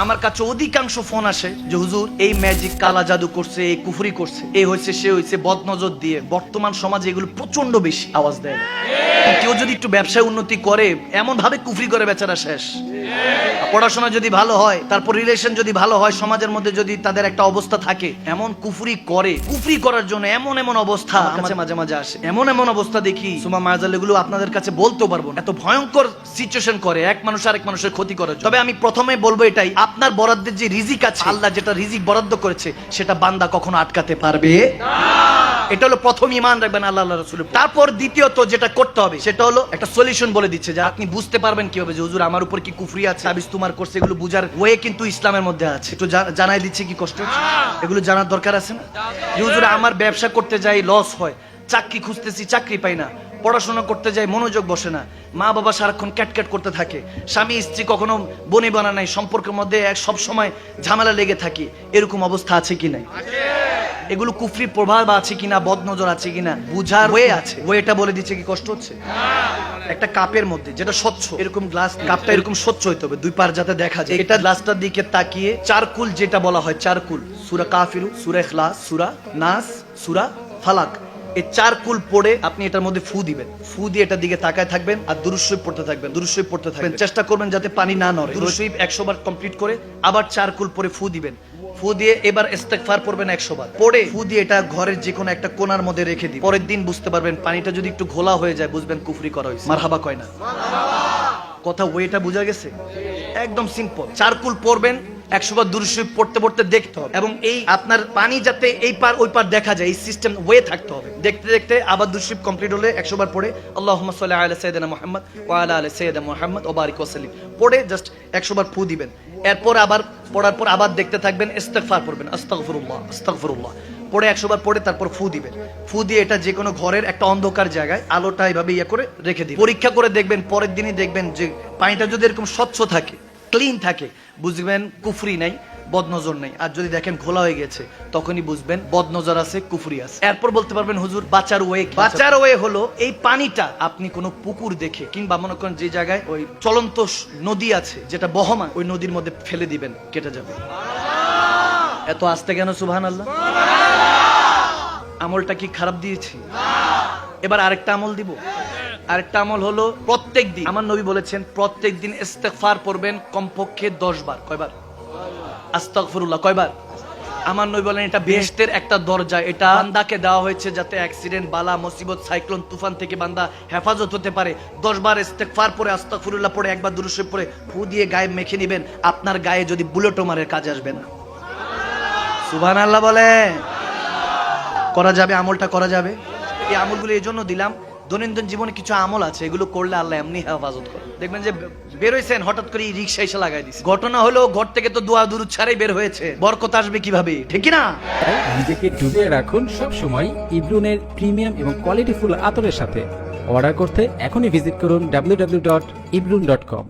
আমার কাছে অধিকাংশ ফোন আসে যে হুজুর এই ম্যাজিক, কালা জাদু করছে, এই কুফরি করছে, এই হয়েছে সে হয়েছে, বদনজর দিয়ে। বর্তমান সমাজে এগুলো প্রচন্ড বেশি আওয়াজ দেয়। কেউ যদি একটু ব্যবসায় উন্নতি করে এমন ভাবে কুফরি করে বেচারা শেষ। পড়াশোনা যদি ভালো হয়, তারপর রিলেশন যদি ভালো হয়, সমাজের মধ্যে যদি তাদের একটা অবস্থা থাকে, এমন কুফরি করে, কুফরি করার জন্য এমন এমন অবস্থা মাঝে মাঝে আসে, এমন এমন অবস্থা দেখি সুমা মায়াজাল, এগুলো আপনাদের কাছে বলতেও পারবো না। এত ভয়ঙ্কর সিচুয়েশন করে এক মানুষ আরেক মানুষের ক্ষতি করার জন্য। তবে আমি প্রথমে বলবো এটাই, আপনার বরাদ্দের যে রিজিক আছে, আল্লাহ যেটা রিজিক বরাদ্দ করেছে সেটা বান্দা কখনো আটকাতে পারবে না। এটা হলো প্রথম ঈমান রাখবেন আল্লাহ রাসূলের। তারপর দ্বিতীয়ত যেটা করতে হবে সেটা হলো একটা সলিউশন বলে দিচ্ছে যে আপনি বুঝতে পারবেন কিভাবে যে হুজুর আমার উপর কি কুফরি আছে, তাবিজ তোমার করছে, এগুলো বুঝার ওয়ে কিন্তু ইসলামের মধ্যে আছে। একটু জানাই দিচ্ছে কি কষ্ট হচ্ছে, এগুলো জানার দরকার আছে না? যে হুজুর আমার ব্যবসা করতে যাই লস হয়, চাকরি খুঁজতেছি চাকরি পাই না, পড়াশোনা করতে যাই মনোযোগ বসে না, মা বাবা সারাক্ষণ ক্যাটক্যাট করতে থাকে, স্বামী স্ত্রী কখনো বনি বানা নাই, সম্পর্কের মধ্যে সব সময় ঝামেলা লেগে থাকে, এরকম অবস্থা আছে কি নাই? এগুলো কুফরির প্রভাব আছে কিনা, বদনজর আছে কিনা বুঝার ওয়ে আছে। ওয়েটা বলে দিচ্ছে কি কষ্ট হচ্ছে। একটা কাপের মধ্যে যেটা স্বচ্ছ, এরকম গ্লাস, কাপটা এরকম স্বচ্ছ হইতে হবে, দুই পার যাতে দেখা যায়। এটা গ্লাসটার দিকে তাকিয়ে চারকুল, যেটা বলা হয় চারকুল, সূরা কাফিরু, সূরা ইখলাস, সূরা নাস, সূরা ফালাক, এই চারকুল পড়ে আপনি এটার মধ্যে ফু দিবেন। ফু দিয়ে এটার দিকে তাকায় থাকবেন আর দুরূদ শরীফ পড়তে থাকবেন, দুরূদ শরীফ পড়তে থাকবেন। চেষ্টা করবেন যাতে পানি না নড়ে। দুরূদ শরীফ 100 বার কমপ্লিট করে আবার চারকুল পরে ফু দিবেন। ফু দিয়ে এবার ইস্তেগফার পড়বেন 100 বার। পড়ে ফু দিয়ে এটা ঘরের যে কোনো একটা কোণার মধ্যে রেখে দিন। পরের দিন বুঝতে পারবেন পানিটা যদি একটু ঘোলা হয়ে যায়, বুঝবেন কুফরি করা হয়েছে। মারহাবা কয় না? কথা ওয়েটা বোঝা গেছে? একদম সিম্পল। চারকুল পড়বেন, 100 বার দুরূদ শরীফ পড়তে পড়তে দেখতে হবে, এবং এই আপনার পানি যাতে এই পার ওই পার দেখা যায়, এই সিস্টেম ওয়ে থাকতে হবে। দেখতে দেখতে আবার দুরূদ শরীফ কমপ্লিট হলে 100 বার পড়ে আল্লাহুম্মা সাল্লি আলা সাইয়্যিদিনা মুহাম্মদ ওয়া আলা আলি সাইয়্যিদিনা মুহাম্মদ ওয়া বারিক ওয়া সাল্লিম পড়ে জাস্ট 100 বার ফু দিবেন। এরপর আবার পড়ার পর আবার দেখতে থাকবেন, ইস্তেগফার পড়বেন, আস্তাগফিরুল্লাহ আস্তাগফিরুল্লাহ পড়ে 100 বার পড়ে তারপর ফু দিবেন। ফু দিয়ে এটা যে কোনো ঘরের একটা অন্ধকার জায়গায় আলোটা এইভাবে ইয়ে করে রেখে দিবেন। পরীক্ষা করে দেখবেন, পরের দিনই দেখবেন যে পানিটা যদি এরকম স্বচ্ছ থাকে, ক্লিন থাকে, বুঝবেন কুফরি নাই, বদনজর নাই। আর যদি দেখেন ঘোলা হয়ে গেছে, তখনই বুঝবেন বদনজর আছে, কুফরি আছে। এরপর বলতে পারবেন হুজুর বাঁচার ওয়ে। বাঁচার ওয়ে হলো এই পানিটা আপনি কোনো পুকুর দেখে কিংবা মনে করেন যে জায়গায় ওই চলন্ত নদী আছে যেটা বহমান, ওই নদীর মধ্যে ফেলে দিবেন, কেটে যাবে। এত আস্তে কেন সুবহানাল্লাহ? আমলটা কি খারাপ দিয়েছি? এবার আরেকটা আমল দিব। আরেকটা আমল হলো প্রত্যেক দিন, আমার নবী বলেছেন প্রত্যেক দিন ইস্তেগফার পড়বেন কমপক্ষে 10 বার। কয়বার? আস্তাগফিরুল্লাহ কয়বার? আমার নবী বলেন এটা বেহেশতের একটা দরজা। এটা বান্দাকে দেওয়া হয়েছে যাতে অ্যাক্সিডেন্ট, বালা, মুসিবত, সাইক্লোন, তুফান থেকে বান্দা হেফাজত হতে পারে। 10 বার ইস্তেগফার পড়ে, আস্তাগফিরুল্লাহ পড়ে, একবার দুরূদ শরীফ পড়ে ফু দিয়ে গায়ে মেখে নেবেন। আপনার গায়ে যদি বুলেটও মারে কাজে আসবে না। সুবহানাল্লাহ বলে। করা যাবে, আমলটা করা যাবে। এই আমলগুলো এই জন্য দিলাম, দৈনন্দিন জীবনে কিছু আমল আছে এগুলো করলে আল্লাহ এমনি হেফাজত করে। দেখবেন যে বেরোইছেন হঠাৎ করে রিক্সা এসে লাগাই দিচ্ছে, ঘটনা হলো ঘর থেকে তো দোয়া দুরূদ ছাড়াই বের হয়েছে, বরকত আসবে কিভাবে? ঠিক না? নিজেকে ডুবিয়ে রাখুন সব সময় ইব্রুনের প্রিমিয়াম এবং কোয়ালিটিফুল আতরের সাথে। অর্ডার করতে এখনই ভিজিট করুন www.ibrun.com।